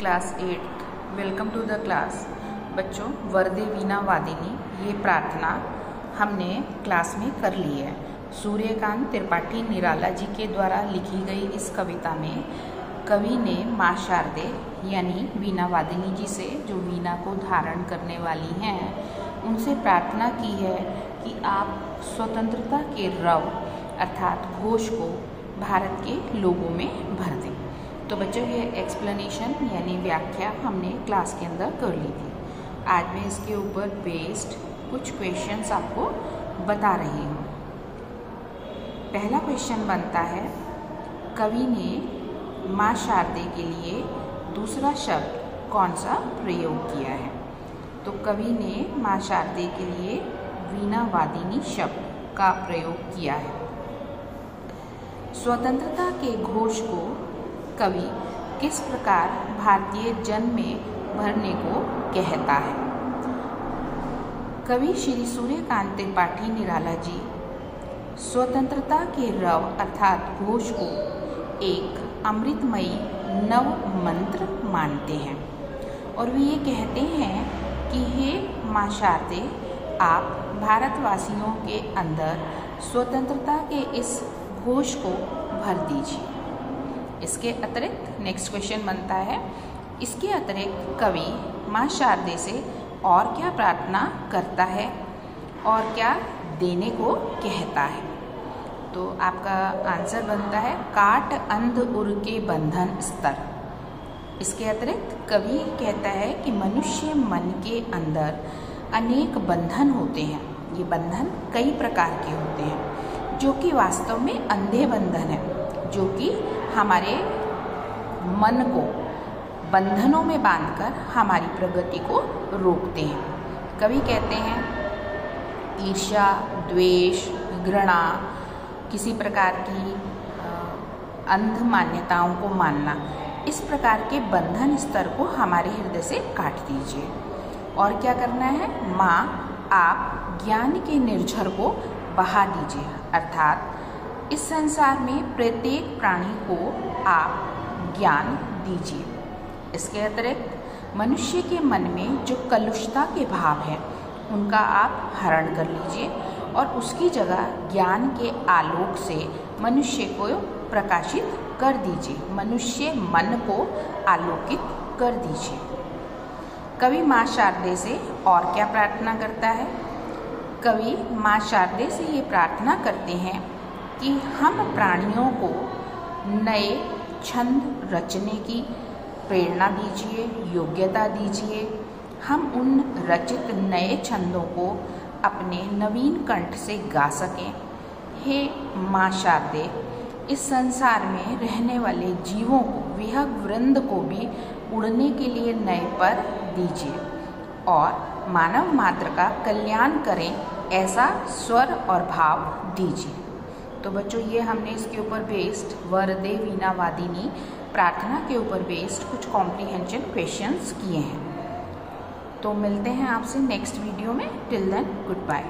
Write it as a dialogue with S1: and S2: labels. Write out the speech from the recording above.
S1: Class 8 welcome to the class. बच्चों, वरदे वीणा वादिनी ये प्रार्थना हमने क्लास में कर ली है। सूर्यकांत त्रिपाठी निराला जी के द्वारा लिखी गई इस कविता में कवि ने माँ शारदे यानी वीणा वादिनी जी से, जो वीणा को धारण करने वाली हैं, उनसे प्रार्थना की है कि आप स्वतंत्रता के रव अर्थात घोष को भारत के लोगों में भर दें। तो बच्चों, ये एक्सप्लेनेशन यानी व्याख्या हमने क्लास के अंदर कर ली थी। आज मैं इसके ऊपर बेस्ड कुछ क्वेश्चंस आपको बता रही हूँ। पहला क्वेश्चन बनता है, कवि ने माँ शारदे के लिए दूसरा शब्द कौन सा प्रयोग किया है? तो कवि ने माँ शारदे के लिए वीणा वादिनी शब्द का प्रयोग किया है। स्वतंत्रता के घोष को कवि किस प्रकार भारतीय जन में भरने को कहता है? कवि श्री सूर्यकांत त्रिपाठी निराला जी स्वतंत्रता के रव अर्थात घोष को एक अमृतमयी नव मंत्र मानते हैं और वे ये कहते हैं कि हे माँ शारदे, आप भारतवासियों के अंदर स्वतंत्रता के इस घोष को भर दीजिए। इसके अतिरिक्त नेक्स्ट क्वेश्चन बनता है, इसके अतिरिक्त कवि माँ शारदे से और क्या प्रार्थना करता है और क्या देने को कहता है? तो आपका आंसर बनता है काट अंध उर के बंधन स्तर। इसके अतिरिक्त कवि कहता है कि मनुष्य मन के अंदर अनेक बंधन होते हैं। ये बंधन कई प्रकार के होते हैं जो कि वास्तव में अंधे बंधन है, जो कि हमारे मन को बंधनों में बांधकर हमारी प्रगति को रोकते हैं। कवि कहते हैं ईर्ष्या, द्वेष, घृणा, किसी प्रकार की अंध मान्यताओं को मानना, इस प्रकार के बंधन स्तर को हमारे हृदय से काट दीजिए। और क्या करना है? माँ, आप ज्ञान के निर्झर को बहा दीजिए, अर्थात इस संसार में प्रत्येक प्राणी को आप ज्ञान दीजिए। इसके अतिरिक्त मनुष्य के मन में जो कलुषता के भाव हैं, उनका आप हरण कर लीजिए और उसकी जगह ज्ञान के आलोक से मनुष्य को प्रकाशित कर दीजिए, मनुष्य मन को आलोकित कर दीजिए। कवि माँ शारदे से और क्या प्रार्थना करता है? कवि माँ शारदे से ये प्रार्थना करते हैं कि हम प्राणियों को नए छंद रचने की प्रेरणा दीजिए, योग्यता दीजिए। हम उन रचित नए छंदों को अपने नवीन कंठ से गा सकें। हे माँ शारदे, इस संसार में रहने वाले जीवों को, विहग वृंद को भी उड़ने के लिए नए पर दीजिए और मानव मात्र का कल्याण करें, ऐसा स्वर और भाव दीजिए। तो बच्चों, ये हमने इसके ऊपर बेस्ड वरदे वीणा वादिनी प्रार्थना के ऊपर बेस्ड कुछ कॉम्प्रीहेंशन क्वेश्चंस किए हैं। तो मिलते हैं आपसे नेक्स्ट वीडियो में। Till then, good bye.